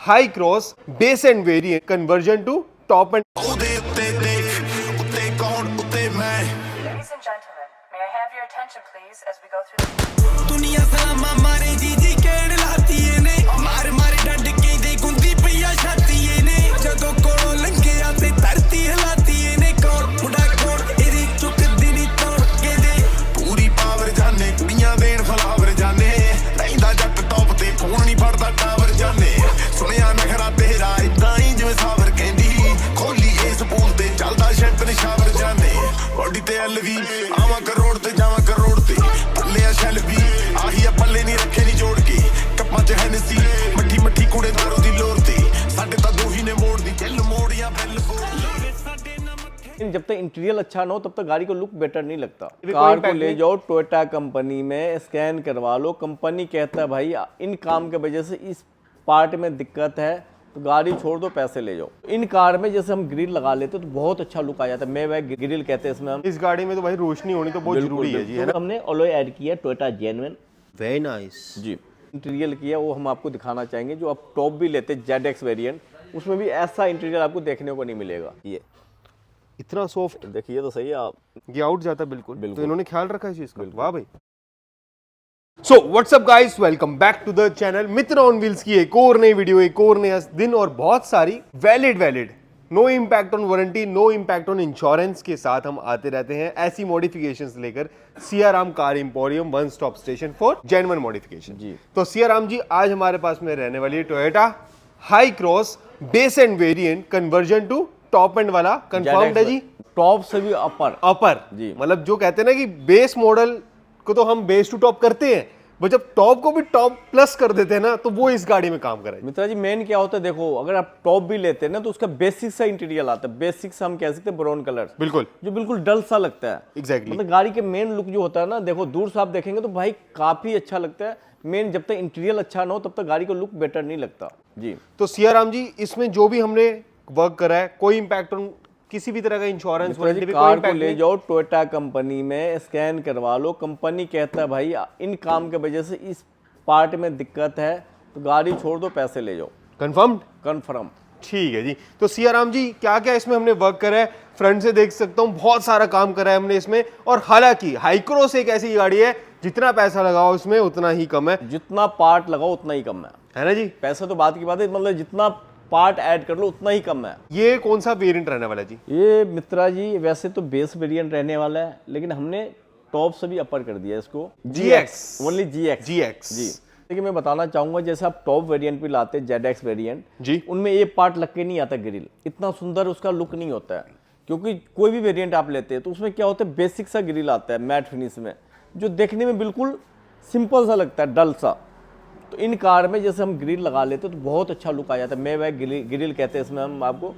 High cross base end variant conversion to top end Ladies and gentlemen, may I have your attention please as we go through दुनिया सलामा मारे जी केड़ लाती ने मार मार डंड के दे गुंदी पिया छाती ने जदों कोलों लंघे आते धरती हिलाती ने कौन मुंडा कौन एदी चुक दिनी तोड़ के दे पूरी पावर जाने कुड़ियां देन फलावर जाने रहिंदा जट टॉप ते फोन नहीं फड़दा टावर जाने सुनिया नखरा तेरा इदां ही जिवें सावर कहंदी खोली इस पूल ते चलदा शैंपन शावर जाने बॉडी ते एलवी आवा करोड़ ते जावा करोड़ ते पल्ले शैल भी आही पल्ले नहीं रखे नहीं जोड़ के कप्पा च हैनसी मट्ठी मट्ठी कुड़े दारू दी लोर ते साडे ता दो ही ने मोड़ दी चल मोड़िया बेल बोल साडे नमक जब तक इंटीरियर अच्छा ना हो तब तक गाड़ी को लुक बेटर नहीं लगता। कार को ले जाओ टोयोटा कंपनी में स्कैन करवा लो, कंपनी कहता है भाई इन काम के वजह से इस पार्ट में दिक्कत है तो गाड़ी छोड़ दो, पैसे ले जाओ। इन कार में जैसे हम ग्रिल लगा लेते तो बहुत अच्छा लुक आ जाता है। मैं वह ग्रिल कहते हैं इसमें हम। इस गाड़ी में तो भाई रोशनी होनी तो बहुत जरूरी है जी, है ना। हमने अलॉय ऐड किया टोयोटा जेन्युइन, वेरी नाइस जी। इंटीरियर किया वो हम आपको दिखाना चाहेंगे। जो आप टॉप भी लेते ZX वेरिएंट उसमें भी ऐसा इंटीरियर आपको देखने को नहीं मिलेगा। ये इतना सॉफ्ट, देखिए तो सही है आप, ये आउट जाता है बिल्कुल। बिल्कुल। तो इन्होंने ख्याल रखा है इस चीज का, वाह भाई। So what's up guys, welcome back to the channel Mitra on wheels की एक और नई वीडियो, एक और नया दिन और बहुत सारी valid no impact on warranty, no impact on insurance के साथ हम आते रहते हैं ऐसी मॉडिफिकेशंस लेकर। Siyaram car emporium, one stop station for genuine modification जी। तो सियाराम जी आज हमारे पास में रहने वाली है Toyota Hycross base end variant conversion to top end वाला। कंफर्म्ड है जी? टॉप से भी अपर जी। मतलब जो कहते हैं ना कि बेस मॉडल को तो हम बेस टू टॉप करते हैं, वो जब टॉप को भी टॉप प्लस कर देते हैं ना तो वो इस गाड़ी में काम करे। मित्रा जी मेन क्या होता है, देखो अगर आप टॉप भी लेते हैं ना तो उसका बेसिक सा इंटीरियर आता है। बेसिक सा हम कह सकते हैं ब्राउन कलर, बिल्कुल जो बिल्कुल डल सा लगता है। एग्जैक्टली मतलब गाड़ी के मेन लुक जो होता है ना, देखो दूर से आप देखेंगे तो भाई काफी अच्छा लगता है। मेन जब तक इंटीरियर अच्छा ना हो तब तक गाड़ी को लुक बेटर नहीं लगता जी। तो सियाराम जी इसमें जो भी हमने वर्क करा है कोई इंपैक्ट ऑन किसी भी तरह का इंश्योरेंस वारंटी कार को ले जाओ टोयोटा कंपनी में स्कैन करवा लो, कंपनी कहता है भाई इन काम के वजह से इस पार्ट में दिक्कत है तो गाड़ी छोड़ दो, पैसे ले जाओ। कंफर्म ठीक है जी। तो सियाराम जी क्या क्या इसमें हमने वर्क करा है, फ्रंट से देख सकता हूँ बहुत सारा काम करा है हमने इसमें। और हालांकि हाईक्रॉस एक ऐसी गाड़ी है जितना पैसा लगाओ इसमें उतना ही कम है, जितना पार्ट लगाओ उतना ही कम है ना जी। पैसे तो बात की बात है, मतलब जितना पार्ट ऐड कर लो उतना ही कम है। ये कौन सा वेरिएंट रहने वाला है जी? ये मित्रा जी वैसे तो बेस वेरिएंट रहने वाला है, लेकिन हमने टॉप से भी अपर कर दिया इसको। GX ओनली GX जी। देखिए मैं बताना चाहूंगा, जैसे आप टॉप वेरिएंट भी लाते हैं ZX वेरिएंट जी, उनमें ये पार्ट लग के नहीं आता, ग्रिल इतना सुंदर उसका लुक नहीं होता है। क्योंकि कोई भी वेरिएंट आप लेते हैं तो उसमें क्या होता है, बेसिक सा ग्रिल आता है मैट फिनिश में, जो देखने में बिल्कुल सिंपल सा लगता है, डल सा। तो इन कार में जैसे हम ग्रिल लगा लेते हैं तो बहुत अच्छा लुक आ जाता है। मे वैग ग्रिल कहते हैं इसमें हम आपको।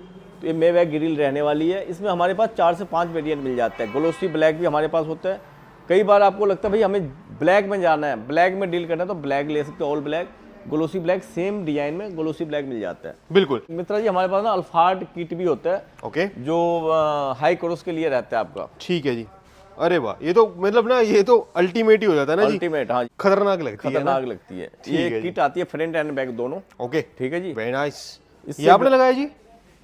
तो ये मे वैग ग्रिल रहने वाली है। इसमें हमारे पास 4 से 5 वेरिएंट मिल जाते हैं। ग्लोसी ब्लैक भी हमारे पास होता है। कई बार आपको लगता है भाई हमें ब्लैक में जाना है, ब्लैक में डील करना है तो ब्लैक ले सकते हो, all black, glossy black, same design में ग्लोसी ब्लैक मिल जाता है। बिल्कुल मित्रा जी हमारे पास ना अल्फार्ड किट भी होता है, ओके, जो हाई क्रॉस के लिए रहता है आपका। ठीक है जी। अरे वाह, ये तो मतलब ना ये तो अल्टीमेट ही हो जाता है ना जी। अल्टीमेट, हाँ, खतरनाक लगती है, खतरनाक लगती है। ये किट आती है फ्रंट एंड बैक दोनों। ओके ठीक है जी, वेरी नाइस। इससे ये आपने लगाया जी?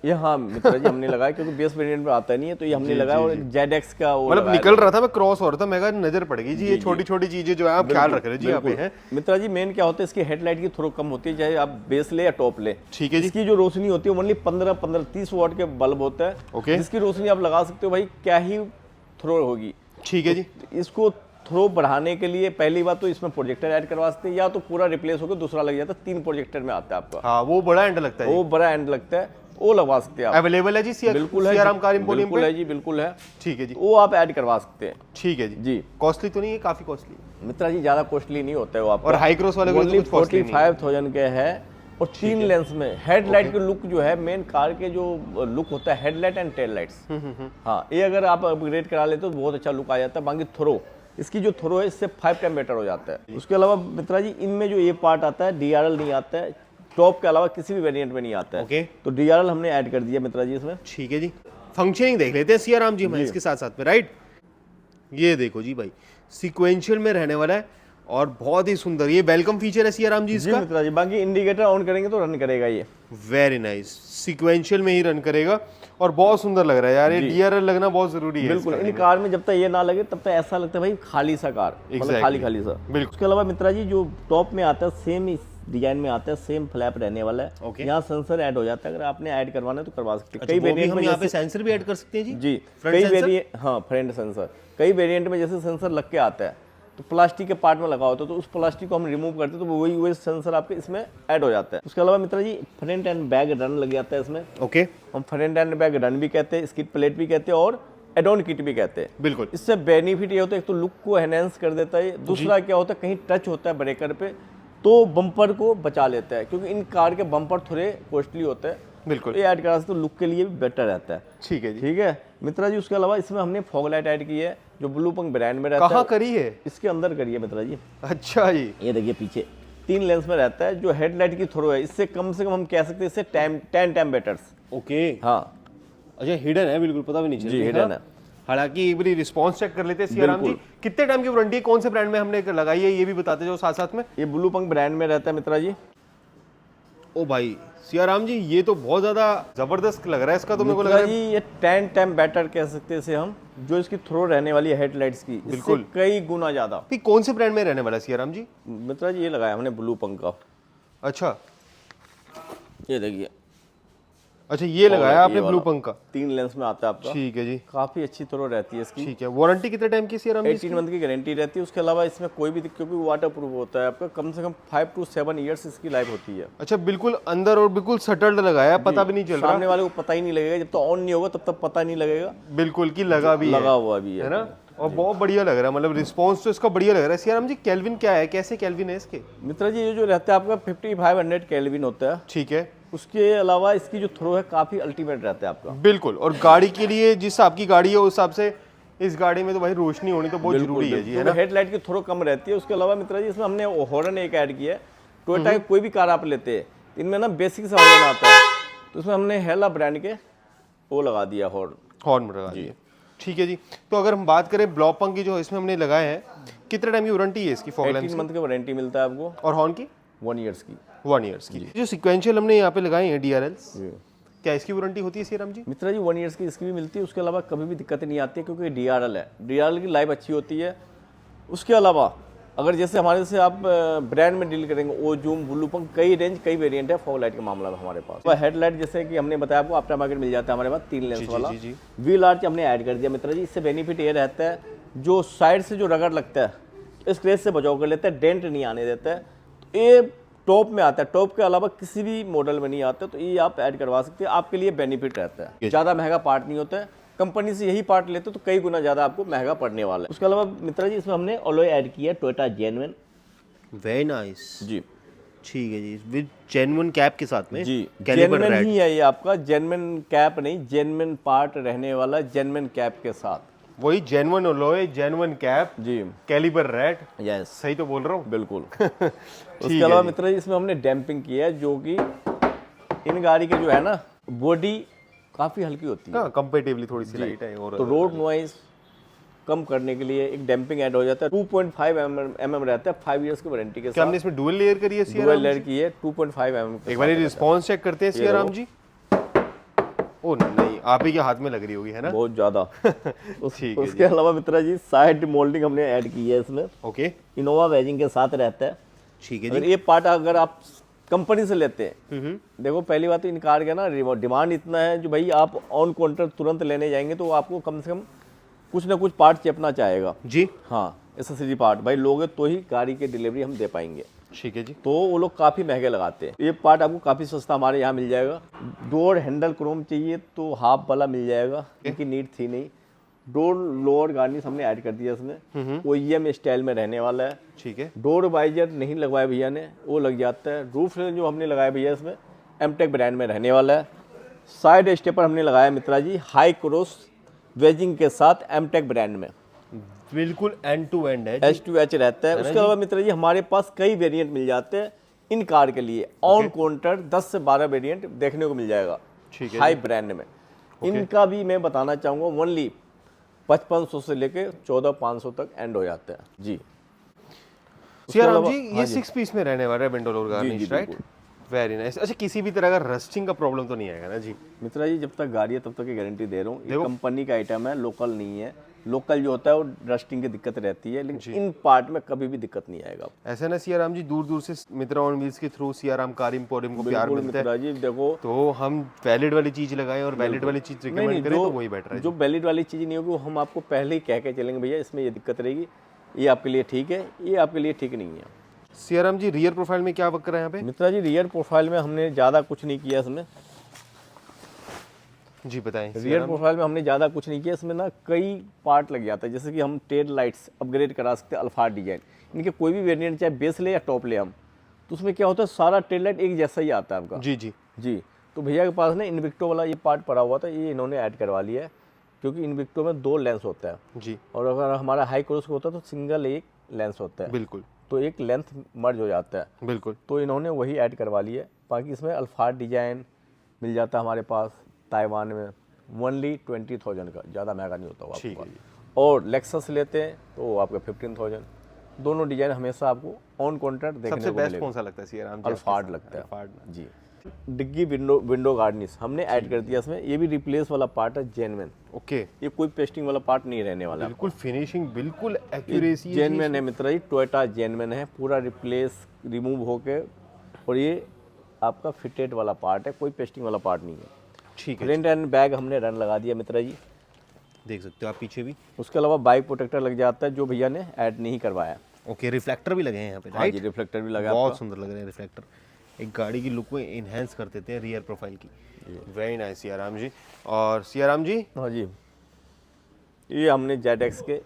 ये हाँ मित्रा जी हमने लगाया, क्योंकि बेस वेरिएंट में आता नहीं है तो ये हमने लगाया। और ZX का वो मतलब निकल रहा था, मैं क्रॉस हो रहा था, मैं कहा नजर पड़ेगी जी। ये छोटी छोटी चीजें जो है आप ख्याल रख रहे जी यहाँ पे हैं। मित्रा जी मेन क्या होता है, इसकी हेडलाइट की थ्रो कम होती है, चाहे आप बेस ले या टॉप ले। ठीक है जी। इसकी जो रोशनी होती है ओनली 15-30 वाट के बल्ब होता है। ओके, जिसकी रोशनी आप लगा सकते हो भाई क्या ही थ्रो होगी। ठीक है जी। इसको थ्रो बढ़ाने के लिए पहली बात तो इसमें प्रोजेक्टर ऐड करवा सकते हैं, या तो पूरा रिप्लेस होकर दूसरा लग जाता है। 3 प्रोजेक्टर में आता है आपका। हाँ वो बड़ा एंड लगता है, वो बड़ा एंड लगता है, वो लगवा सकते हैं आप। अवेलेबल है जी बिल्कुल है, सियाराम कार इंपोरियम बिल्कुल पे? है जी, बिल्कुल है। ठीक है जी, वो आप ऐड करवा सकते हैं। ठीक है जी। कॉस्टली तो नहीं है? काफी कॉस्टली मित्रा जी ज्यादा कॉस्टली नहीं होता है वो आपका। और हाई क्रॉस वाले को तो कुछ costly नहीं है। 45,000 के है। और 3 लेंस में हेडलाइट के लुक जो है, मेन कार के जो लुक होता है हेडलाइट एंड टेल लाइट्स, हाँ ये अगर आप अपग्रेड करा लेते हो तो बहुत अच्छा लुक आ जाता है। बाकी थ्रो, इसकी जो थ्रो है इससे 5 टाइम बेटर हो जाता है। उसके अलावा मित्रा जी इनमें जो ये पार्ट आता है DRL नहीं आता है, टॉप के अलावा किसी भी वेरिएंट में नहीं आता है। ओके, तो DRL हमने ऐड कर दिया मित्रा जी इसमें। ठीक है जी। फंक्शनिंग देख लेते हैं सियाराम जी हमारे इसके साथ साथ में, राइट। ये देखो जी भाई, सीक्वेंशियल में रहने वाला है और बहुत ही सुंदर, ये वेलकम फीचर है सियाराम जी जी इसका। मित्रा जी, बाकी इंडिकेटर ऑन करेंगे तो रन करेगा ये। वेरी नाइस, सीक्वेंशियल में ही रन करेगा और बहुत सुंदर लग रहा है यार, ये डीआरएल लगना बहुत जरूरी है बिल्कुल, इसका। इन कार में जब तक ये ना लगे तब तक ऐसा लगता है भाई खाली सा कार, मतलब Exactly. खाली खाली सा। बिल्कुल। उसके अलावा मित्रा जी जो टॉप में आता है सेम इस डिजाइन में आता है, सेम फ्लैप रहने वाला है। Okay. यहाँ सेंसर ऐड हो जाता है, अगर आपने ऐड करवाना है तो करवा सकते हैं। अच्छा, कई वो भी वेरिएंट हम में यहाँ पे जैसे सेंसर भी ऐड कर सकते हैं जी। जी Front कई sensor? वेरिएंट, हाँ फ्रंट सेंसर, कई वेरिएंट में जैसे सेंसर लग के आता है तो प्लास्टिक के पार्ट में लगा होता है, तो उस प्लास्टिक को हम रिमूव करते हैं तो वही सेंसर आपके इसमें ऐड हो जाता है। उसके अलावा मित्रा जी फ्रंट एंड बैक रन लग जाता है इसमें। ओके, हम फ्रंट एंड बैक रन भी कहते हैं, स्किड प्लेट भी कहते हैं और एड ऑन किट भी कहते हैं। बिल्कुल। इससे बेनिफिट ये होता है, एक तो लुक को एनहेंस कर देता है, दूसरा क्या होता है कहीं टच होता है ब्रेकर पे तो बम्पर को बचा लेता है, क्योंकि इन कार के बम्पर थोड़े कॉस्टली होते हैं। बिल्कुल। ये ऐड करा सकते तो लुक के लिए भी बेटर रहता है। ठीक है जी। ठीक है मित्रा जी, उसके अलावा इसमें हमने फॉग लाइट ऐड की है जो ब्लू पंख ब्रांड में रहता कहाँ है। करी है? इसके अंदर करिए मित्रा जी, अच्छा जी। ये देखिए पीछे 3 लेंस में रहता है, जो हेडलाइट की थ्रो है इससे कम से कम हम कह सकते हैं इससे 10 टाइम बेटर। ओके, हाँ अच्छा हिडन है, बिल्कुल पता भी नहीं चल जी, रहा hidden है। हालांकि एक बारी रिस्पांस चेक कर लेते हैं सियाराम जी, कितने टाइम की वारंटी, कौन से ब्रांड में हमने लगाई है ये भी बताते जाओ साथ साथ में। ये ब्लू पंख ब्रांड में रहता है मित्रा जी। ओ भाई सियाराम जी, ये तो बहुत ज्यादा जबरदस्त लग रहा है इसका, तो मेरे को लग मित्रा रहा जी है ये 10 टाइम बेटर कह सकते हैं इसे हम, जो इसकी थ्रो रहने वाली है हेडलाइट्स की, इससे बिल्कुल। कई गुना ज्यादा। कि कौन से ब्रांड में रहने वाला है सियाराम जी? मित्रा जी ये लगाया हमने ब्लू पंख का, अच्छा ये देखिए अच्छा, ये लगाया आपने ये ब्लू वाला। पंख का। 3 लेंस में आता है आपका, ठीक है जी, काफी अच्छी थ्रो रहती है इसकी। ठीक है। वारंटी कितने टाइम की सियाराम जी? 18 मंथ की गारंटी रहती है। उसके अलावा इसमें कोई भी क्योंकि वाटर प्रूफ होता है आपका, कम से कम 5 to 7 ईयर्स इसकी लाइफ होती है। अच्छा, बिल्कुल अंदर और बिल्कुल सटल्ड लगाया, पता भी नहीं चल रहा सामने वाले को पता ही नहीं लगेगा, जब तक ऑन नहीं होगा तब तक पता नहीं लगेगा, बिल्कुल कि लगा भी लगा हुआ भी है है ना। और बहुत बढ़िया लग रहा है, मतलब रिस्पांस तो इसका बढ़िया लग रहा है। सियाराम जी केल्विन क्या है, कैसे केल्विन है इसके? मित्रा जी ये जो रहता है आपका 5500 केल्विन होता है। ठीक है, उसके अलावा इसकी जो थ्रो है काफी अल्टीमेट रहता है आपका। बिल्कुल। और गाड़ी के लिए जिस आपकी गाड़ी है उस हिसाब से इस गाड़ी में तो भाई रोशनी होनी तो बहुत जरूरी है जी, है ना। हेडलाइट की थ्रो कम रहती है। उसके अलावा मित्रा जी इसमें हमने हॉर्न एक ऐड किया है। टोयोटा की कोई भी कार आप लेते हैं इनमें ना बेसिक सा हॉर्न आता है, तो उसमें हमने हेला ब्रांड के वो लगा दिया हॉर्न में लगा दिया। ठीक है जी। तो अगर हम बात करें ब्लॉक पंख की जो इसमें हमने लगाए हैं, कितने टाइम की वारंटी है इसकी? फॉग 18 मंथ की वारंटी मिलता है आपको, और हॉर्न की 1 ईयर्स की। 1 ईयर्स की। जो सिक्वेंशियल हमने यहाँ पे लगाए हैं डीआरएल्स, क्या इसकी वारंटी होती है सियाराम जी? मित्रा जी 1 ईयर्स की इसकी भी मिलती है। उसके अलावा कभी भी दिक्कत नहीं आती है, क्योंकि डीआरएल है, डीआरएल की लाइफ अच्छी होती है। उसके अलावा अगर जैसे हमारे से आप ब्रांड में डील करेंगे, ओजूम, ब्लू पंख, कई रेंज कई वेरिएंट है फॉग लाइट के मामला में हमारे पास। हेडलाइट जैसे कि हमने बताया आपको आफ्टर मार्केट मिल जाता है हमारे पास 3 लेंस वाला। जी। व्हील आर्च हमने ऐड कर दिया मित्रा जी। इससे बेनिफिट ये रहता है जो साइड से जो रगड़ लगता है स्क्रैच से बचाव कर लेता है, डेंट नहीं आने देता है। तो ये टॉप में आता है, टॉप के अलावा किसी भी मॉडल में नहीं आता, तो ये आप ऐड करवा सकते हैं, आपके लिए बेनिफिट रहता है। ज़्यादा महंगा पार्ट नहीं होता है, कंपनी से यही पार्ट लेते तो कई गुना ज़्यादा आपको महंगा पड़ने वाला है। उसके अलावा मित्रा जी इसमें हमने अलॉय ऐड किया है टोयोटा जेन्युइन। वेरी नाइस जी ठीक है जी, विद जेन्युइन कैप के साथ में जी, कैलिपर जेन्युइन रेड। ही है ये आपका, जेन्युइन कैप नहीं, जेन्युइन पार्ट रहने वाला, जेन्युइन कैप के साथ। वही जेन्युइन अलॉय, जेन्युइन कैप, जी कैलिपर रेड। यस सही तो बोल रहा हूँ? बिल्कुल। उसके अलावा मित्र जी इसमें हमने डैम्पिंग किया है, जो कि इन गाड़ी के जो है ना बॉडी काफ़ी हल्की होती है, हाँ, कंपेरेटिवली थोड़ी सी लाइट है। और तो रोड नॉइज कम करने के लिए एक डैम्पिंग ऐड हो जाता है। 2.5 mm रहता है, 5 ईयर्स की वारंटी के क्या साथ। हमने इसमें डुअल लेयर करी है डुअल सियाराम लेयर जी? की है, 2.5 mm। एक बार रिस्पांस चेक करते हैं सियाराम जी। ओ नहीं, आप ही के हाथ में लग रही होगी, है ना? बहुत ज़्यादा। ठीक है उसके अलावा मित्रा जी साइड मोल्डिंग हमने ऐड की है इसमें, ओके, इनोवा वेजिंग के साथ रहता है। ठीक है अगर जी। ये पार्ट अगर आप कंपनी से लेते हैं, देखो पहली बात तो इन कार का ना डिमांड इतना है जो भाई आप ऑन काउंटर तुरंत लेने जाएंगे तो आपको कम से कम कुछ ना कुछ पार्ट चेपना चाहेगा। जी हाँ, एसेसरी पार्ट भाई लोगे तो ही गाड़ी की डिलीवरी हम दे पाएंगे, ठीक है जी। तो वो लोग काफ़ी महंगे लगाते हैं। ये पार्ट आपको काफ़ी सस्ता हमारे यहाँ मिल जाएगा। डोर हैंडल क्रोम चाहिए तो हाफ वाला मिल जाएगा, इनकी नीड थी नहीं। डोर लोअर गार्निश हमने ऐड कर दिया इसमें, OEM स्टाइल में रहने वाला है। ठीक है, डोर वाइजर नहीं लगवाया भैया ने, वो लग जाता है। रूफ रेल जो हमने लगाया भैया इसमें एमटेक ब्रांड में रहने वाला है। साइड स्टेपर हमने लगाया मित्रा जी हाई क्रॉस वेजिंग के साथ एमटेक ब्रांड में, बिल्कुल एंड टू एंड है। H2H रहता है। उसके अलावा मित्रा जी हमारे पास कई वेरिएंट मिल जाते हैं इन कार के लिए। ऑन काउंटर 10 से 12 वेरिएंट देखने को मिल जाएगा, ठीक है हाई ब्रांड में। इनका भी मैं बताना चाहूँगा ओनली 5500 से लेके 14500 तक एंड हो जाता है जी। सियाराम जी हाँ ये 6 पीस में रहने वाला है विंडो डोर गार्निश, राइट? बिल्कुल। Very nice. अच्छा, किसी भी तरह का रस्टिंग का प्रॉब्लम तो नहीं आएगा ना जी? मित्रा जी, जब तक गाड़ी है तब तक की गारंटी दे रहा हूँ। ये कंपनी का आइटम है, लोकल नहीं है। लोकल जो होता है वो रस्टिंग की दिक्कत रहती है, लेकिन इन पार्ट में कभी भी दिक्कत नहीं आएगा। ऐसा ना सियाराम जी, दूर दूर से मित्रा ऑन व्हील्स के थ्रू सियाराम कार इंपोरियम को प्यार बिल्कुल मिलता है, मित्रा जी, देखो तो हम वैलिड वाली चीज लगाएं और वैलिड वाली चीज रिकमेंड करें तो वही बेटर है। जो वैलिड वाली चीज़ नहीं होगी वो हम आपको पहले ही कह के चलेंगे, भैया इसमें ये दिक्कत रहेगी, ये आपके लिए ठीक है, ये आपके लिए ठीक नहीं है। सियाराम जी रियर प्रोफाइल में क्या वर्क कर रहा है यहाँ मित्रा जी, रियर प्रोफाइल में हमने ज़्यादा कुछ नहीं किया इसमें। पे? जी बताएं। रियर प्रोफाइल में हमने ज़्यादा कुछ नहीं किया, इसमें ना कई पार्ट लग जाता है। जैसे कि हम टेल लाइट्स अपग्रेड करा सकते हैं, अल्फार्ड डिजाइन। इनके कोई भी वेरिएंट चाहे बेस ले या टॉप ले हम, तो उसमें क्या होता है, सारा टेल लाइट एक जैसा ही आता है आपका। जी जी जी, तो भैया के पास ना इन्विक्टो वाला ये पार्ट पड़ा हुआ था, ये इन्होंने ऐड करवा लिया है, क्योंकि इन्विक्टो में 2 लेंस होता है जी, और अगर हमारा हाई क्रॉस होता है तो सिंगल एक लेंस होता है, बिल्कुल तो एक लेंथ मर्ज हो जाता है। बिल्कुल। तो इन्होंने वही ऐड करवा लिया है। बाकी इसमें अल्फार्ड डिजाइन मिल जाता है हमारे पास ताइवान में, ओनली 20,000 का, ज़्यादा महंगा नहीं होता वो ठीक आपको। है। और लेक्सस लेते हैं तो वो आपका 15,000। दोनों डिजाइन हमेशा आपको ऑन कॉन्ट्रैक्ट देखने सबसे को बेस्ट मिलेगा। कौन सा लगता है सियाराम जी? अल्फार्ड लगता है अल्फार्ड। जी। डिग्गी विंडो गार्निश हमने ऐड कर दिया इसमें। ये भी रिप्लेस वाला पार्ट है, जेन्युइन। ओके, ये कोई पेस्टिंग वाला पार्ट नहीं रहने वाला। बिल्कुल फिनिशिंग, बिल्कुल एक्यूरेसी। जेन्युइन है मित्रा जी, टोयोटा जेन्युइन है, पूरा रिप्लेस रिमूव होके, और ये आपका फिटेड वाला पार्ट है, कोई पेस्टिंग वाला पार्ट नहीं है। ठीक है, फ्रंट एंड बैग हमने रन लगा दिया मित्रा जी। देख सकते हो आप पीछे भी। उसके अलावा बाइक प्रोटेक्टर लग जाता है, जो भैया ने ऐड नहीं करवाया। ओके, रिफ्लेक्टर भी लगे हैं यहाँ पे, हाँ जी, राइट? रिफ्लेक्टर भी लगा बहुत आपका। सुंदर लग रहे हैं रिफ्लेक्टर, एक गाड़ी की लुक को इनहेंस कर देते हैं रियर प्रोफाइल की। वेरी नाइस सियाराम जी। और सियाराम जी हाँ जी, ये हमने जेड-एक्स के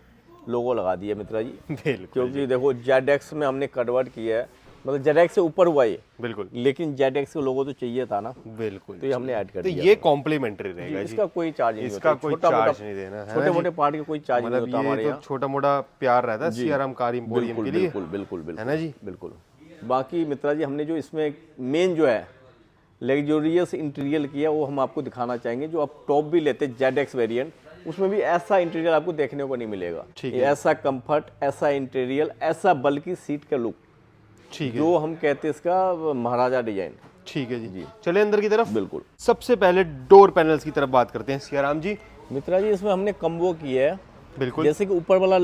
लोगो लगा दिया मित्रा जी, बिल्कुल क्योंकि देखो जेड-एक्स में हमने कन्वर्ट किया है, मतलब जेड-एक्स से ऊपर हुआ ये, बिल्कुल लेकिन जेड-एक्स का लोगो तो चाहिए था ना, बिल्कुल। तो ये हमने ऐड कर तो दिया। ये कॉम्प्लीमेंट्री रहेगा जी, इसका कोई चार्ज नहीं इसका होता, कोई छोटा-मोटा- चार्ज नहीं देना है ना छोटे जी? मोटे पार्ट का कोई चार्ज नहीं मतलब होता हमारे ये तो यहाँ। छोटा मोटा प्यार रहता है सियाराम कार इंपोरियम के लिए, बिल्कुल बिल्कुल बिल्कुल है ना जी? बिल्कुल। बाकी मित्रा जी, हमने जो इसमें मेन जो है लग्जोरियस इंटीरियर किया, वो हम आपको दिखाना चाहेंगे। जो आप टॉप भी लेते हैं जेड-एक्स वेरिएंट, उसमें भी ऐसा इंटीरियर आपको देखने को नहीं मिलेगा। ठीक ये है। ऐसा कंफर्ट, ऐसा इंटीरियर, ऐसा बल्कि सीट का लुक, ठीक है, जो हम कहते हैं इसका महाराजा डिजाइन। ठीक है जी। चले अंदर की तरफ। बिल्कुल सबसे पहले डोर पैनल्स की तरफ बात करते हैं सियाराम जी। मित्रा जी, इसमें हमने कम्बो किया है। बिल्कुल, जैसे कि ऊपर वाला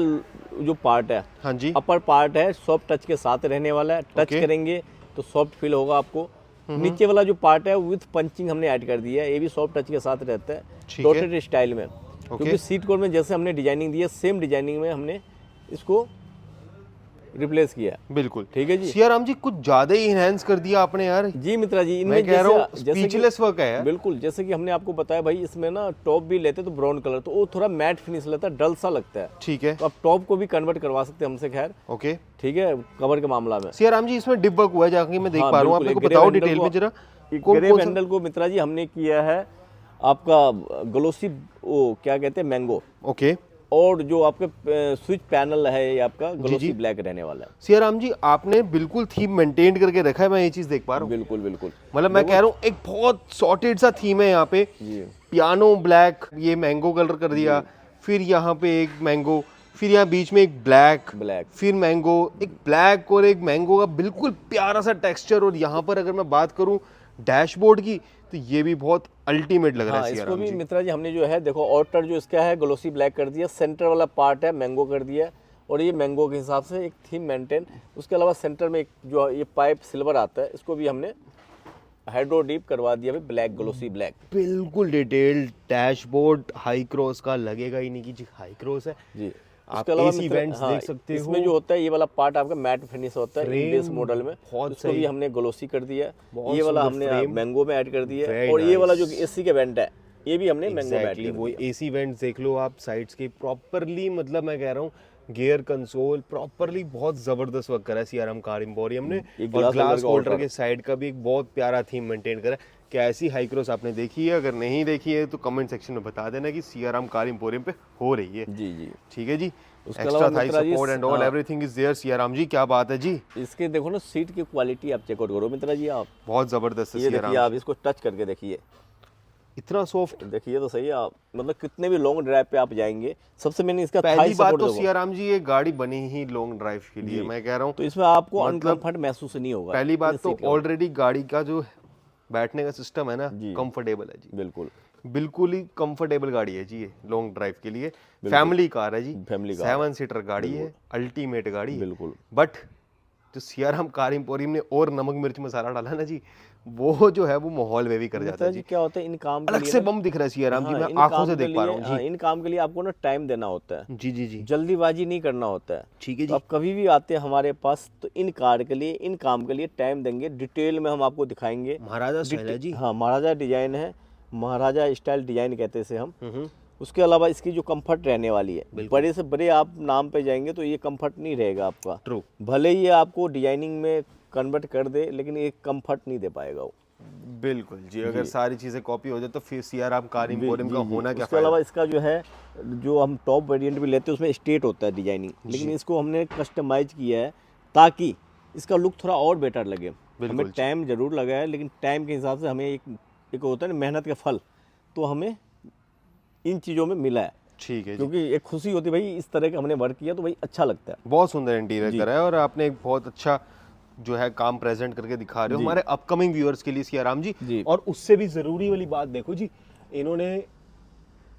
जो पार्ट है, हाँ जी, अपर पार्ट है, सॉफ्ट टच के साथ रहने वाला है। Touch Okay. करेंगे तो सॉफ्ट फील होगा आपको। नीचे वाला जो पार्ट है विथ पंचिंग हमने ऐड कर दिया है, ये भी सॉफ्ट टच के साथ रहता है, ठीक है। डॉटेड स्टाइल में। क्योंकि सीट कोर में जैसे हमने डिजाइनिंग दी है, सेम डिजाइनिंग में हमने इसको रिप्लेस किया है। बिल्कुल। ठीक है जी। सियाराम जी कुछ ज्यादा ही इनहेंस कर दिया आपने यार, जी मित्रा जी, मैं कह रहा हूँ स्पीचलेस वर्क है यार। बिल्कुल, जैसे कि हमने आपको बताया भाई, इसमें ना टॉप भी लेते तो ब्राउन कलर, तो वो थोड़ा मैट फिनिश लगता है, डल सा लगता है। ठीक है, तो आप टॉप को भी कन्वर्ट करवा सकते हैं हमसे, खैर ओके। ठीक है, कवर के मामला में। सियाराम जी इसमें डिप वर्क हुआ है, जाके मैं देख हाँ, पा रहा हूँ, आप बिल्कुल, मेरे को एक बताओ ग्रे डिटेल में हैंडल जरा। को- ग्रे हैंडल को मित्रा जी हमने किया है आपका ग्लोसी, वो क्या कहते हैं, मैंगो। ओके और जो आपके स्विच पैनल है, ये आपका ग्लोसी ब्लैक रहने वाला है। सियाराम जी, आपने बिल्कुल थीम मेंटेन करके रखा है, मैं ये चीज देख पा रहा हूँ। बिल्कुल बिल्कुल, मतलब मैं कह रहा हूँ एक बहुत सॉर्टेड सा थीम है यहाँ पे। जी पियानो ब्लैक, ये मैंगो कलर कर दिया, फिर यहाँ पे एक मैंगो, फिर यहाँ बीच में एक ब्लैक, ब्लैक। फिर मैंगो, एक ब्लैक और एक मैंगो का बिल्कुल प्यारा सा टेक्सचर। और यहाँ पर अगर मैं बात करूँ डैशबोर्ड की, तो ये भी बहुत अल्टीमेट लग रहा हाँ, है इसको सियाराम भी जी। मित्रा जी हमने जो है, देखो आउटर जो इसका है ग्लोसी ब्लैक कर दिया, सेंटर वाला पार्ट है मैंगो कर दिया, और ये मैंगो के हिसाब से एक थीम मेंटेन। उसके अलावा सेंटर में एक जो ये पाइप सिल्वर आता है, इसको भी हमने हाइड्रो डीप करवा दिया भाई, ब्लैक ग्लोसी ब्लैक। बिल्कुल डिटेल्ड डैशबोर्ड हाई क्रॉस का लगेगा ही नहीं कि जी हाई क्रॉस है। जी, आप उसके अलावा AC मित्रा- vents हाँ, देख सकते हो। इसमें जो होता है ये वाला पार्ट आपका मैट फिनिश होता है Frame बेस मॉडल में, बहुत उसको भी सही। हमने ग्लोसी कर दिया है। बहुत ये वाला सुंदर हमने frame। मैंगो में ऐड कर दिया है, Very और ये वाला जो nice। एसी के वेंट है, ये भी हमने मैंगो में ऐड एग्जैक्टली कर वो दिया। एसी वेंट्स देख लो आप साइड्स के प्रॉपरली, मतलब मैं कह रहा हूँ गियर कंसोल प्रॉपरली बहुत जबरदस्त वर्क करा है सियाराम कार इंपोरियम ने। ये और glass ग्लास holder का होल्डर order। के साइड का भी एक बहुत प्यारा थीम मेंटेन करा है। क्या ऐसी हाई क्रॉस आपने देखी है? अगर नहीं देखी है तो कमेंट सेक्शन में बता देना कि सियाराम कार इंपोरियम पे हो रही है। जी जी, ठीक है जी। उसके एक्स्ट्रा अलावा थाई Mitra ji, support and all हाँ। Everything is there. Siyaram ji क्या बात है जी, इसके देखो ना सीट की क्वालिटी आप चेकआउट करो मित्रा जी, आप बहुत जबरदस्त है ये देखिए, सियाराम। आप इसको टच करके देखिए, इतना सॉफ्ट। देखिए तो सही है आप, मतलब कितने भी लॉन्ग ड्राइव पे आप जाएंगे, सबसे मैंने इसका पहली थाई बात सपोर्ट तो देखो, सियाराम जी ये गाड़ी बनी ही लॉन्ग ड्राइव के लिए, मैं कह रहा हूँ। तो इसमें आपको मतलब अनकंफर्ट महसूस नहीं होगा। पहली बात इन तो सीट का। ऑलरेडी गाड़ी का जो बैठने का सिस्टम है ना, जी। कंफर्टेबल है जी, बिल्कुल बिल्कुल ही कंफर्टेबल गाड़ी है जी ये लॉन्ग ड्राइव के लिए। फैमिली कार है जी, फैमिली कार 7 सीटर गाड़ी है, अल्टीमेट गाड़ी है। बिल्कुल। बट जो सियाराम कार एम्पोरियम ने और नमक मिर्च मसाला डाला ना जी, वो जो है वो माहौल में भी कर जाता है जी जी। क्या होता है इन काम के अलग लिए से ना- बम दिख रहा है सियाराम जी, हाँ, मैं इन आंखों काम से के देख पा रहा लिए- हूँ हाँ, जी। इन काम के लिए आपको ना टाइम देना होता है, जी जी जी, जल्दीबाजी नहीं करना होता है। ठीक है तो जी। आप कभी भी आते हैं हमारे पास तो इन कार के लिए, इन काम के लिए टाइम देंगे, डिटेल में हम आपको दिखाएंगे। महाराजा स्टाइल है जी। हाँ, महाराजा डिजाइन है, महाराजा स्टाइल डिजाइन कहते हैं इसे हम। हम्म। उसके अलावा इसकी जो कंफर्ट रहने वाली है, बड़े से बड़े आप नाम पे जाएंगे तो ये कंफर्ट नहीं रहेगा आपका। ट्रू। भले ही ये आपको डिजाइनिंग में कन्वर्ट कर दे, लेकिन ये कंफर्ट नहीं दे पाएगा वो। बिल्कुल जी, अगर सारी चीजें कॉपी हो जाए तो फिर सियाराम कार एम्पोरियम का होना क्या उसके अलावा इसका जो है, जो हम टॉप वेरिएंट भी लेते हैं उसमें स्ट्रेट होता है डिजाइनिंग, लेकिन इसको हमने कस्टमाइज किया है ताकि इसका लुक थोड़ा और बेटर लगे। हमें टाइम जरूर लगा है, लेकिन टाइम के हिसाब से हमें एक होता है ना मेहनत का फल, तो हमें इन चीज़ों में मिला है। ठीक है जी। क्योंकि एक खुशी होती है भाई, इस तरह का हमने वर्क किया तो भाई अच्छा लगता है। बहुत सुंदर इंटीरियर करा है और आपने एक बहुत अच्छा जो है काम प्रेजेंट करके दिखा रहे हो हमारे अपकमिंग व्यूअर्स के लिए सियाराम जी। जी। और उससे भी जरूरी वाली बात देखो जी, इन्होंने,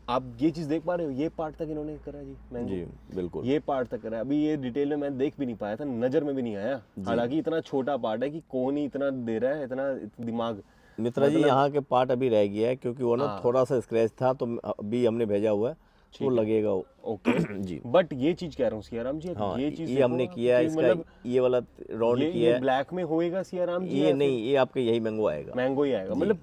आप ये चीज देख पा रहे हो, ये पार्ट तक इन्होंने करा जी मैंगो। जी बिल्कुल। ये पार्ट तक करा है। अभी ये डिटेल में मैं देख भी नहीं पाया था, नजर में भी नहीं आया, हालांकि इतना छोटा पार्ट है कि कौन ही इतना दे रहा है, इतना दिमाग। मित्रा जी यहाँ के पार्ट अभी रह गया है, क्योंकि वो ना थोड़ा सा स्क्रैच था, तो अभी हमने भेजा हुआ है, तो लगेगा वो। Okay ji. बट ये चीज कह रहा हूँ सियाराम जी, हाँ, ये चीज ये हमने देखो किया है, कि इसका मतलब ये वाला राउंड किया ये है। ब्लैक में होएगा सियाराम जी, ये नहीं, ये आपका यही मैंगो आएगा। मैंगो ही आएगा, मतलब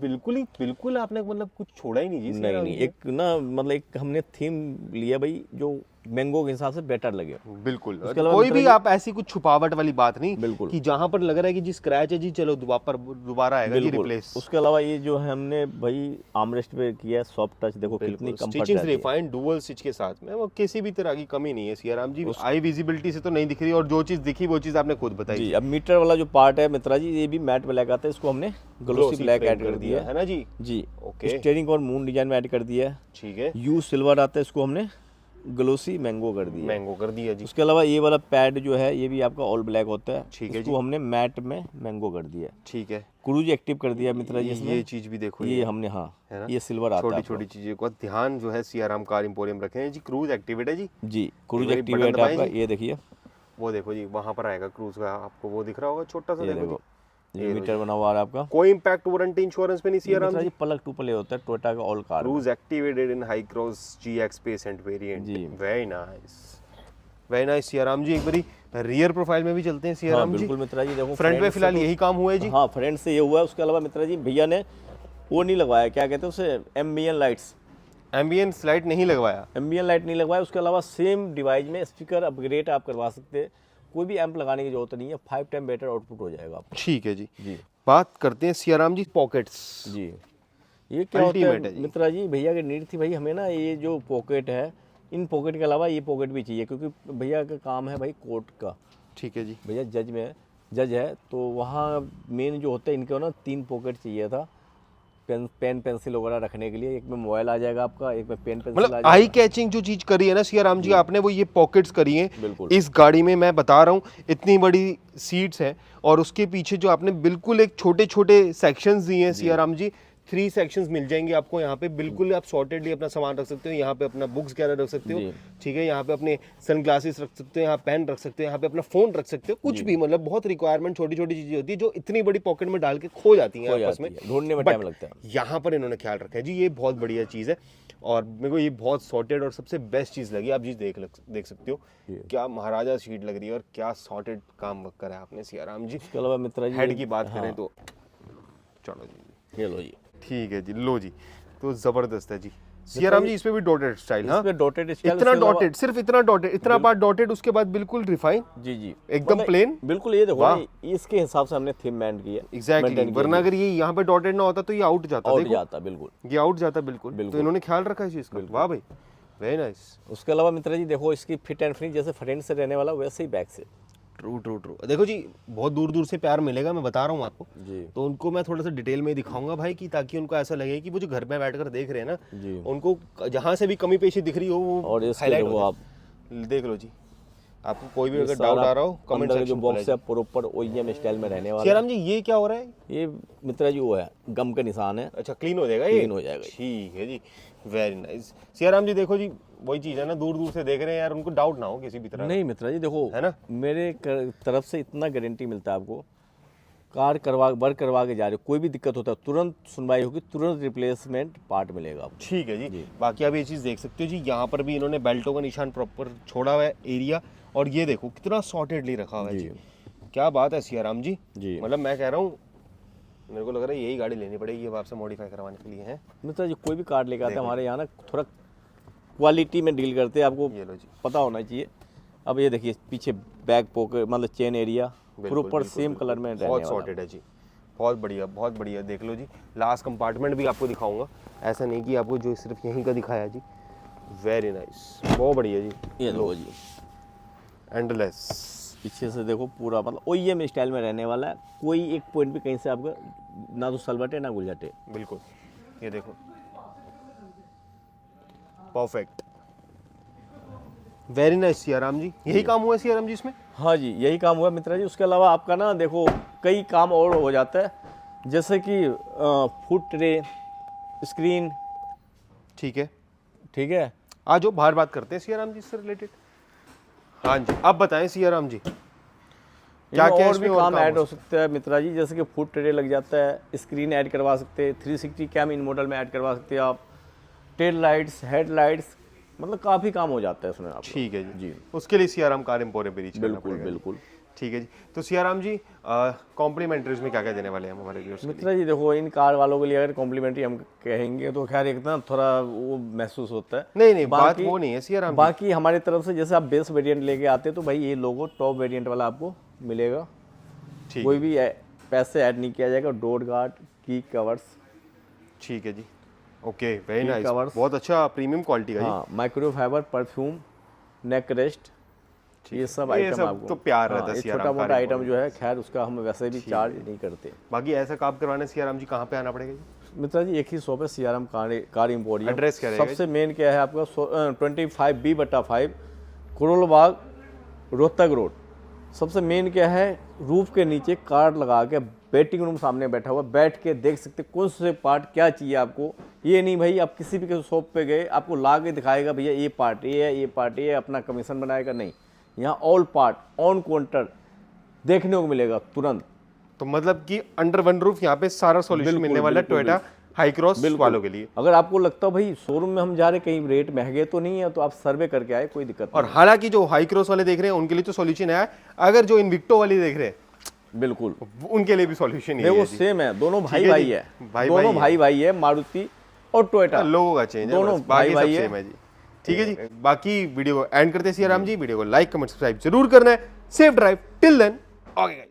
बिल्कुल आपने मतलब कुछ छोड़ा ही नहीं जी नहीं सियाराम नहीं, जी। एक ना मतलब एक हमने थीम लिया भाई, जो मैंगो के हिसाब से बेटर लगे। बिल्कुल, उसके अलावा कोई मित्रा भी जी- आप ऐसी कुछ छुपावट वाली बात नहीं, बिल्कुल। कि जहां पर लग रहा है कि जी स्क्रैच है जी, चलो दोबारा आएगा जी बिल्कुल। रिप्लेस। उसके अलावा ये जो है हमने भाई आर्मरेस्ट पे किया है, सॉफ्ट टच, देखो कितनी कंफर्ट स्टिचिंग रहती है। रिफाइंड डुअल स्टिच के साथ में, वो किसी भी तरह की कमी नहीं है सियाराम जी। आई विजिबिलिटी से तो नहीं दिख रही, और जो चीज दिखी वो चीज आपने खुद बताई। जी। अब मीटर वाला जो पार्ट है मित्रा जी, ये भी मैट ब्लैक आता है, इसको हमने ग्लोसी ब्लैक ऐड कर दिया है ना जी। जी। ओके। स्टीयरिंग और मून डिजाइन में ऐड कर दिया है। ठीक है, यू सिल्वर आता है, इसको हमने ग्लोसी मैंगो कर दिया। मैंगो कर दिया जी। उसके अलावा ये वाला पैड जो है, ये भी आपका ऑल ब्लैक होता है, ठीक है इसको हमने मैट में मैंगो कर दिया। ठीक है, क्रूज एक्टिव कर दिया मित्रा जी इसमें। ये चीज भी देखो, ये हमने, हाँ है ना? ये सिल्वर आता है छोटी आपको। छोटी चीजें को ध्यान जो है सियाराम कार एम्पोरियम रखे हैं जी। क्रूज एक्टिवेट है जी, जी क्रूज बारी एक्टिवेट बटन दबाएं आपका, जी। ये देखिए, वो देखो जी वहां पर आएगा क्रूज का, आपको वो दिख रहा होगा छोटा सा, ये देखो देखो जी। ये मीटर बना हुआ आ रहा है आपका। कोई इम्पैक्ट वारंटी इंश्योरेंस में नहीं सियाराम मित्रा जी। जी पलक टू प्ले होता है टोयोटा का all car. Cruise activated in high cross GX पेसेंट वेरिएंट। जी। Very nice Siyaram ji. एक बारी रियर प्रोफाइल में भी चलते हैं हाँ सियाराम जी। बिल्कुल मित्रा जी, देखो फ्रंट में से फिलहाल तो- यही काम हुआ है जी। हाँ फ्रंट से ये हुआ है। उसके अलावा मित्रा जी भैया ने वो नहीं लगवाया, क्या कहते हैं उसे, एम्बियन लाइट्स, एम्बियंस लाइट नहीं लगवाया। एम्बियन लाइट नहीं लगवाया। उसके अलावा सेम डिवाइस में स्पीकर अपग्रेड आप करवा सकते हैं, कोई भी एम्प लगाने की जरूरत नहीं है, 5 टाइम बेटर आउटपुट हो जाएगा आपको। ठीक है जी। जी बात करते हैं सियाराम जी पॉकेट्स। जी। ये क्या होता Ultimate है है जी। मित्रा जी, भैया की नीड थी भाई, हमें ना ये जो पॉकेट है, इन पॉकेट के अलावा ये पॉकेट भी चाहिए, क्योंकि भैया का काम है भाई कोर्ट का। ठीक है जी। भैया जज है, तो वहाँ मेन जो होता है इनको ना 3 पॉकेट चाहिए था, पेन पेंसिल वगैरह रखने के लिए। एक में मोबाइल आ जाएगा आपका, एक में पेन पेंसिल आ मतलब जाएगा। आई कैचिंग जो चीज करी है ना सियाराम जी आपने, वो ये पॉकेट्स करी हैं बिल्कुल। इस गाड़ी में। मैं बता रहा हूँ इतनी बड़ी सीट्स हैं, और उसके पीछे जो आपने बिल्कुल एक छोटे छोटे सेक्शंस दिए हैं सियाराम जी। 3 सेक्शंस मिल जाएंगे आपको यहाँ पे, बिल्कुल आप सॉर्टेडली अपना सामान रख सकते हो। यहाँ पे अपना बुक्स वगैरह रख सकते हो, जी। ठीक है। यहाँ पे अपने सनग्लासेस रख सकते हो, यहाँ पेन रख सकते हो, यहाँ पे अपना फोन रख सकते हो, कुछ भी, मतलब बहुत रिक्वायरमेंट छोटी छोटी चीजें होती है जो इतनी बड़ी पॉकेट में डाल के खो जाती हैं हो आपस जाती में, है, ढूंढने में But टाइम लगता है। यहाँ पर इन्होंने ख्याल रखा है जी, ये बहुत बढ़िया चीज़ है। और मेरे को ये बहुत सॉर्टेड और सबसे बेस्ट चीज़ लगी। आप जी देख सकते हो क्या महाराजा शीट लग रही है, और क्या सॉर्टेड काम करा है आपने सियाराम जी। उसके अलावा मित्रा जी हेड की बात करें हाँ, तो चलो जी, ये लो जी, ठीक है जी, लो जी, तो जबरदस्त है जी सियाराम जी। इसमें भी डॉटेड स्टाइल, हाँ इसमें डॉटेड इतना डॉटेड, सिर्फ इतना डॉटेड, इतना पार्ट डॉटेड, उसके बाद बिल्कुल रिफाइन, जी जी एकदम मतलब प्लेन। बिल्कुल। ये देखो वाह। ना, इसके हिसाब से हमने थीम मेंटेन की है। एग्जैक्टली, maintain किया वरना है। अगर ये यहाँ पे डॉटेड ना होता तो ये आउट जाता, आउट देखो जाता बिल्कुल। ये आउट जाता बिल्कुल। तो बिल्कुल। इन्होंने ख्याल रखा है इस चीज का, वाह भाई, वेरी नाइस। उसके अलावा मित्रा जी देखो, इसकी फिट एंड फिनिश जैसे फ्रंट से रहने वाला वैसे ही बैक से। True true true. देखो जी, बहुत दूर दूर से प्यार मिलेगा, मैं बता रहा हूँ आपको जी। तो उनको मैं थोड़ा सा डिटेल में दिखाऊंगा भाई, कि ताकि उनको ऐसा लगे कि वो जो घर में बैठकर देख रहे हैं ना, जी। उनको जहाँ से भी कमी पेशी दिख रही हो वो और इसके highlight देखो हो आप, जाए। देख लो जी, आपको कोई भी ये अगर सारा डाउट आ रहा हो कमेंट अंदर का जो सेक्शन बॉक्स है प्रॉपर OEM स्टाइल में रहने वाला है। सियाराम जी ये क्या हो रहा है? ये मित्रा जी वो है, गम का निशान है। अच्छा, क्लीन हो जाएगा ये? क्लीन हो जाएगा। ठीक है जी, वेरी नाइस। सियाराम जी देखो जी, वही चीज़ है ना, दूर दूर से देख रहे हैं यार, उनको डाउट ना हो किसी भी तरह का। नहीं मित्रा जी देखो, है ना? मेरे तरफ से इतना गारंटी मिलता है आपको, कार वर्क करवा के जा रहे हो, कोई भी दिक्कत होता है तुरंत सुनवाई होगी, तुरंत रिप्लेसमेंट पार्ट मिलेगा आपको। ठीक है जी। बाकी आप ये चीज़ देख सकते हो जी, यहाँ पर भी इन्होंने बेल्टों का निशान प्रॉपर छोड़ा हुआ है एरिया, और ये देखो कितना सॉर्टेडली रखा हुआ है जी। क्या बात है सियाराम जी। जी। मतलब मैं कह रहा हूँ, मेरे को लग रहा है यही गाड़ी लेनी पड़ेगी अब आपसे मॉडिफाई करवाने के लिए। है मित्रा जी कोई भी कार लेकर आते हैं हमारे यहाँ ना, थोड़ा क्वालिटी में डील करते हैं, आपको ये लो जी, पता होना चाहिए। अब ये देखिए पीछे बैक पॉकेट मतलब chain area proper same colour में रहने बहुत वाला। सॉर्टेड है जी, बहुत बढ़िया बहुत बढ़िया। देख लो जी, लास्ट कंपार्टमेंट भी आपको दिखाऊंगा, ऐसा नहीं कि आपको जो सिर्फ यहीं का दिखाया जी। वेरी नाइस, बहुत बढ़िया जी। ये देखो जी, एंडलेस। पीछे से देखो पूरा मतलब OEM स्टाइल में रहने वाला है, कोई एक पॉइंट भी कहीं से आपका ना तो सलवटे ना गुलझटे। बिल्कुल, ये देखो परफेक्ट, वेरी नाइस सियाराम जी। यही काम हुआ है सियाराम जी इसमें? हाँ जी यही काम हुआ मित्रा जी। उसके अलावा आपका ना देखो कई काम और हो जाता है, जैसे कि फुट ट्रे, स्क्रीन। ठीक है, ठीक है, आज जो बाहर बात करते हैं सियाराम जी इससे रिलेटेड। हाँ जी, अब बताएं सियाराम जी क्या क्या और इसमें भी और काम ऐड हो सकता सकता है मित्रा जी, जैसे कि फुट ट्रे लग जाता है, स्क्रीन ऐड करवा सकते हैं, 360 कैम इन मॉडल में ऐड करवा सकते हैं आप, टेल लाइट्स, हेड लाइट्स, मतलब काफ़ी काम हो जाता है उसमें आप। ठीक है जी, जी। उसके लिए सियाराम कार एम्पोरियम पे रीच करना बिल्कुल पड़ेगा जी। बिल्कुल। ठीक है जी। तो सियाराम जी कॉम्प्लीमेंट्रीज में क्या क्या देने वाले हैं हम हमारे व्यूअर्स के लिए? मित्रा जी देखो, इन कार वालों के लिए अगर कॉम्प्लीमेंट्री हम कहेंगे तो खैर एक ना थोड़ा वो महसूस होता है। नहीं नहीं, बात बाकी- वो नहीं है सियाराम जी। बाकी हमारी तरफ से जैसे आप बेस वेरिएंट लेके आते हैं तो भाई ये लोगो टॉप वेरिएंट वाला आपको मिलेगा, ठीक कोई भी पैसे ऐड नहीं किया जाएगा। डोर गार्ड, की कवर्स, ठीक है जी, okay very Key nice, covers। बहुत अच्छा प्रीमियम क्वालिटी का जी। हाँ, माइक्रोफाइबर, परफ्यूम, नेक रेस्ट, ये सब ये आइटम सब आपको तो प्यार रहता है ये सियाराम छोटा मोटा कार आइटम एम्पोरियम। जो है खैर उसका हम वैसे भी चार्ज नहीं करते। बाकी ऐसा काम करवाने सियाराम जी कहाँ पे आना पड़ेगा जी? मित्रा जी एक ही शॉप है सियाराम कार एम्पोरियम। Address क्या रहेगा सबसे मेन क्या है आपका 25B/5 करोल बाग रोहतक रोड। सबसे मेन क्या है, रूफ के नीचे कार लगा के वेटिंग रूम सामने बैठा हुआ, बैठ के देख सकते कौन से पार्ट क्या चाहिए आपको। ये नहीं भाई आप किसी भी शॉप पे गए आपको ला के दिखाएगा भैया ये पार्ट ये है, ये पार्ट ये है, अपना कमीशन बनाएगा, नहीं। यहाँ ऑल पार्ट ऑन काउंटर देखने को मिलेगा तुरंत। तो मतलब कि अंडर वन रूफ यहाँ पे सारा सॉल्यूशन बिल्कुल, मिलने वाला है बिल्कुल, टोयोटा हाई क्रॉस वालों के लिए। अगर आपको लगता है भाई शोरूम में हम जा रहे कहीं रेट महंगे तो नहीं है, तो आप सर्वे करके आए, कोई दिक्कत और हालांकि जो हाई क्रॉस वाले देख रहे हैं उनके लिए तो सॉल्यूशन है, अगर जो इनविक्टो वाली देख रहे हैं नहीं। बिल्कुल उनके लिए भी सॉल्यूशन ही देखो है जी। सेम है, दोनों भाई है भाई जी, है, भाई दोनों भाई भाई भाई है, मारुति और टोयोटा लोगों का चेंज है, दोनों बस, बाकी भाई सब है। सेम है जी। ठीक है जी, बाकी वीडियो को एंड करते हैं सियाराम जी। वीडियो को लाइक कमेंट सब्सक्राइब जरूर करना है। Safe drive till then, okay.